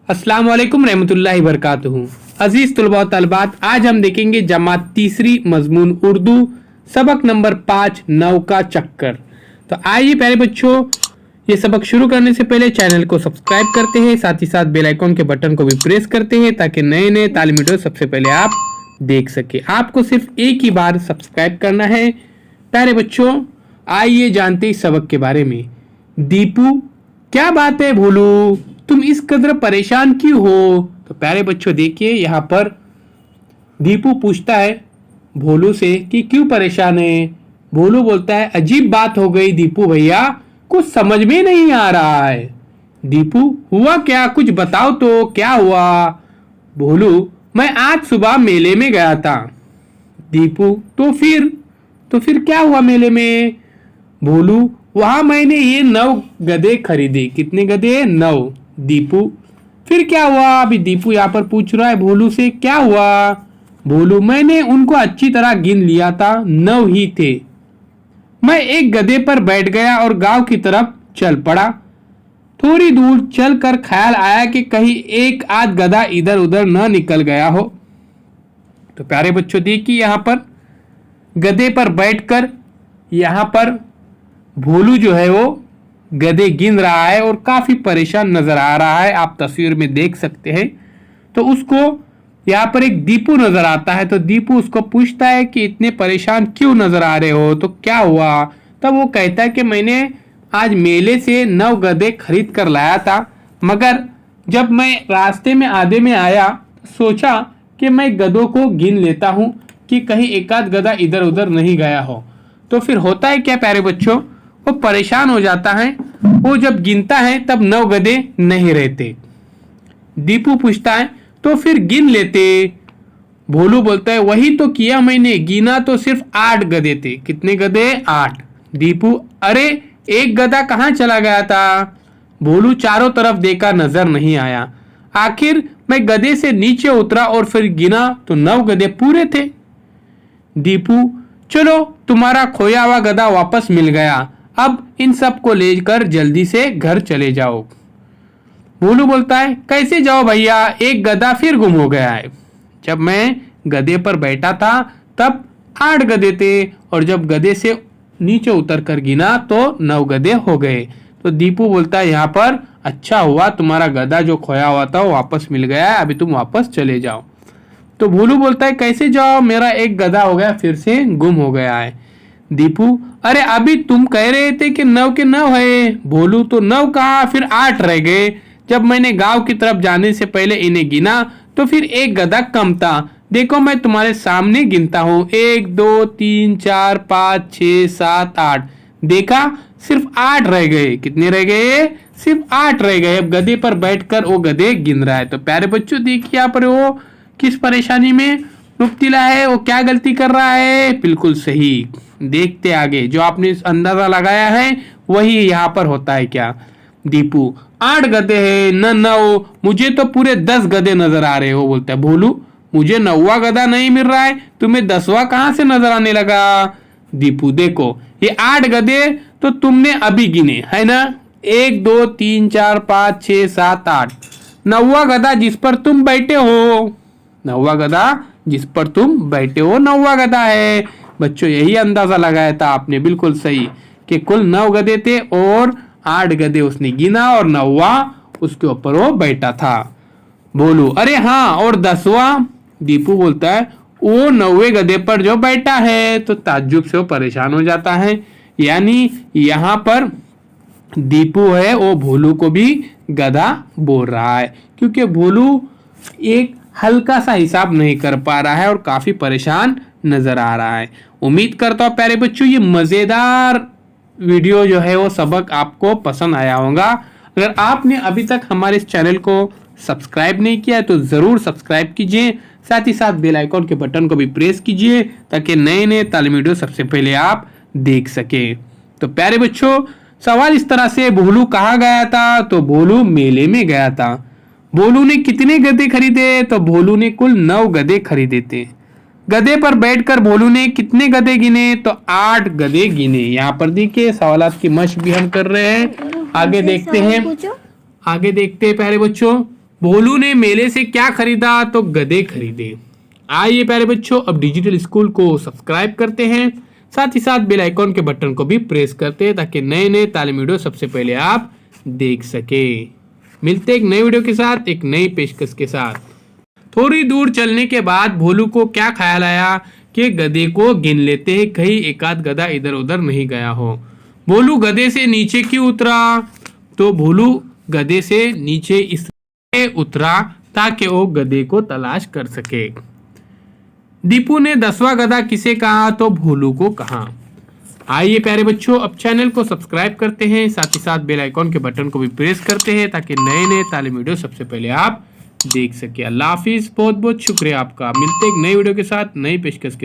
अस्सलाम वालेकुम रहमतुल्लाहि बरकातुहू। अजीज तुलबा व तलबात, आज हम देखेंगे जमात तीसरी मजमून उर्दू सबक नंबर 5 नौ का चक्कर। तो आइए प्यारे बच्चों, ये सबक शुरू करने से पहले चैनल को सब्सक्राइब करते हैं, साथ ही साथ बेल आइकॉन के बटन को भी प्रेस करते हैं ताकि नए नए तालीमी वीडियो सबसे पहले आप देख सके। आपको सिर्फ एक ही बार सब्सक्राइब करना है। प्यारे बच्चों, आइए जानते इस सबक के बारे में। दीपू, क्या बात है भोलू, तुम इस कदर परेशान क्यों हो? तो प्यारे बच्चों देखिए, यहाँ पर दीपू पूछता है भोलू से कि क्यों परेशान है। भोलू बोलता है अजीब बात हो गई दीपू भैया, कुछ समझ में नहीं आ रहा है। दीपू, हुआ क्या, कुछ बताओ तो, क्या हुआ? भोलू, मैं आज सुबह मेले में गया था। दीपू, तो फिर क्या हुआ मेले में? भोलू, वहां मैंने ये 9 गधे खरीदे। कितने गधे? 9। दीपू, फिर क्या हुआ? अभी दीपू यहाँ पर पूछ रहा है भोलू से क्या हुआ। भोलू, मैंने उनको अच्छी तरह गिन लिया था, 9 ही थे। मैं एक गधे पर बैठ गया और गांव की तरफ चल पड़ा। थोड़ी दूर चलकर ख्याल आया कि कहीं एक आध गधा इधर उधर न निकल गया हो। तो प्यारे बच्चों देखिए, यहाँ पर गधे पर बैठकर यहाँ पर भोलू जो है वो गधे गिन रहा है और काफी परेशान नजर आ रहा है। आप तस्वीर में देख सकते हैं। तो उसको यहाँ पर एक दीपू नजर आता है। तो दीपू उसको पूछता है कि इतने परेशान क्यों नजर आ रहे हो, तो क्या हुआ? तब वो कहता है कि मैंने आज मेले से 9 गधे खरीद कर लाया था, मगर जब मैं रास्ते में आधे में आया तो सोचा कि मैं गधों को गिन लेता हूँ कि कहीं एक आध गधा इधर उधर नहीं गया हो। तो फिर होता है क्या प्यारे बच्चों, वो परेशान हो जाता है। वो जब गिनता है तब 9 गधे नहीं रहते। दीपू पूछता है तो फिर गिन लेते। भोलू बोलता है वही तो किया मैंने, गिना तो सिर्फ 8 गधे थे। कितने गधे? 8। दीपू, अरे एक गधा कहाँ चला गया था? भोलू, चारों तरफ देखा, नजर नहीं आया। आखिर मैं गधे से नीचे उतरा और फिर गिना तो 9 गधे पूरे थे। दीपू, चलो तुम्हारा खोया हुआ गधा वापस मिल गया, अब इन सब को लेकर जल्दी से घर चले जाओ। भोलू बोलता है कैसे जाओ भैया, एक गधा फिर गुम हो गया है। जब मैं गधे पर बैठा था तब 8 गधे थे और जब गधे से नीचे उतर कर गिना तो 9 गधे हो गए। तो दीपू बोलता है यहाँ पर अच्छा हुआ तुम्हारा गधा जो खोया हुआ था वो वापस मिल गया है, अभी तुम वापस चले जाओ। तो भोलू बोलता है कैसे जाओ, मेरा एक गधा हो गया फिर से गुम हो गया है। दीपू, अरे अभी तुम कह रहे थे कि 9 के 9 है। भोलू, तो 9 कहा, फिर 8 रह गए। जब मैंने गांव की तरफ जाने से पहले इन्हें गिना तो फिर एक गधा कम था। देखो मैं तुम्हारे सामने गिनता हूँ, 1 2 3 4 5 6 7 8। देखा सिर्फ 8 रह गए। कितने रह गए? सिर्फ 8 रह गए। अब गधे पर बैठकर वो गधे गिन रहा है। तो प्यारे बच्चों देखिए यहाँ पर वो किस परेशानी में मुब्तला है, वो क्या गलती कर रहा है। बिल्कुल सही। देखते आगे, जो आपने अंदाजा लगाया है वही यहाँ पर होता है क्या। दीपू, 8 गधे हैं न 9, मुझे तो पूरे 10 गधे नजर आ रहे हो। बोलता है भोलू, मुझे 9वां गधा नहीं मिल रहा है, तुम्हें 10वां कहां से नजर आने लगा? दीपू, देखो ये 8 गधे तो तुमने अभी गिने है ना, 1 2 3 4 5 6 7 8। 9वां गधा जिस पर तुम बैठे हो, 9वां गधा जिस पर तुम बैठे हो 9वां गधा है। बच्चों यही अंदाजा लगाया था आपने, बिल्कुल सही, कि कुल 9 गधे थे और 8 गधे उसने गिना और 9वां उसके ऊपर वो बैठा था। बोलू, अरे हाँ और 10वां? दीपू बोलता है वो 9वें गधे पर जो बैठा है। तो ताज्जुब से वो परेशान हो जाता है। यानी यहाँ पर दीपू है वो भोलू को भी गधा बोल रहा है, क्योंकि भोलू एक हल्का सा हिसाब नहीं कर पा रहा है और काफी परेशान नजर आ रहा है। उम्मीद करता हूँ प्यारे बच्चों ये मजेदार वीडियो जो है वो सबक आपको पसंद आया होगा। अगर आपने अभी तक हमारे इस चैनल को सब्सक्राइब नहीं किया है तो जरूर सब्सक्राइब कीजिए, साथ ही साथ बेल आइकॉन के बटन को भी प्रेस कीजिए ताकि नए नए तालीमी वीडियो सबसे पहले आप देख सके। तो प्यारे बच्चों सवाल इस तरह से, भोलू कहाँ गया था? तो भोलू मेले में गया था। भोलू ने कितने गधे खरीदे? तो भोलू ने कुल 9 गधे खरीदे थे। गधे पर बैठकर भोलू ने कितने गधे गिने? तो 8 गधे गिने। यहाँ पर देखिए सवालात की मशक भी हम कर रहे हैं। आगे देखते हैं प्यारे बच्चों। भोलू ने मेले से क्या खरीदा? तो गधे खरीदे। आइए प्यारे बच्चों, अब डिजिटल स्कूल को सब्सक्राइब करते हैं, साथ ही साथ बेल आइकॉन के बटन को भी प्रेस करते हैं ताकि नए नए तालीम वीडियो सबसे पहले आप देख सके। मिलते हैं एक नए वीडियो के साथ, एक नई पेशकश के साथ। थोड़ी दूर चलने के बाद भोलू को क्या ख्याल आया कि गधे को गिन लेते हैं, कहीं एक आध गधा इधर उधर नहीं गया हो। भोलू गधे से नीचे क्यों उतरा? तो भोलू गधे से नीचे इसलिए उतरा ताकि वो गधे को तलाश कर सके। दीपू ने 10वां गधा किसे कहा? तो भोलू को कहा। आइए प्यारे बच्चों, अब चैनल को सब्सक्राइब करते हैं, साथ ही साथ बेल आइकॉन के बटन को भी प्रेस करते हैं ताकि नए नए तालीम वीडियो सबसे पहले आप देख सके। अल्लाह हाफिज, बहुत बहुत शुक्रिया आपका। मिलते एक नए वीडियो के साथ, नई पेशकश के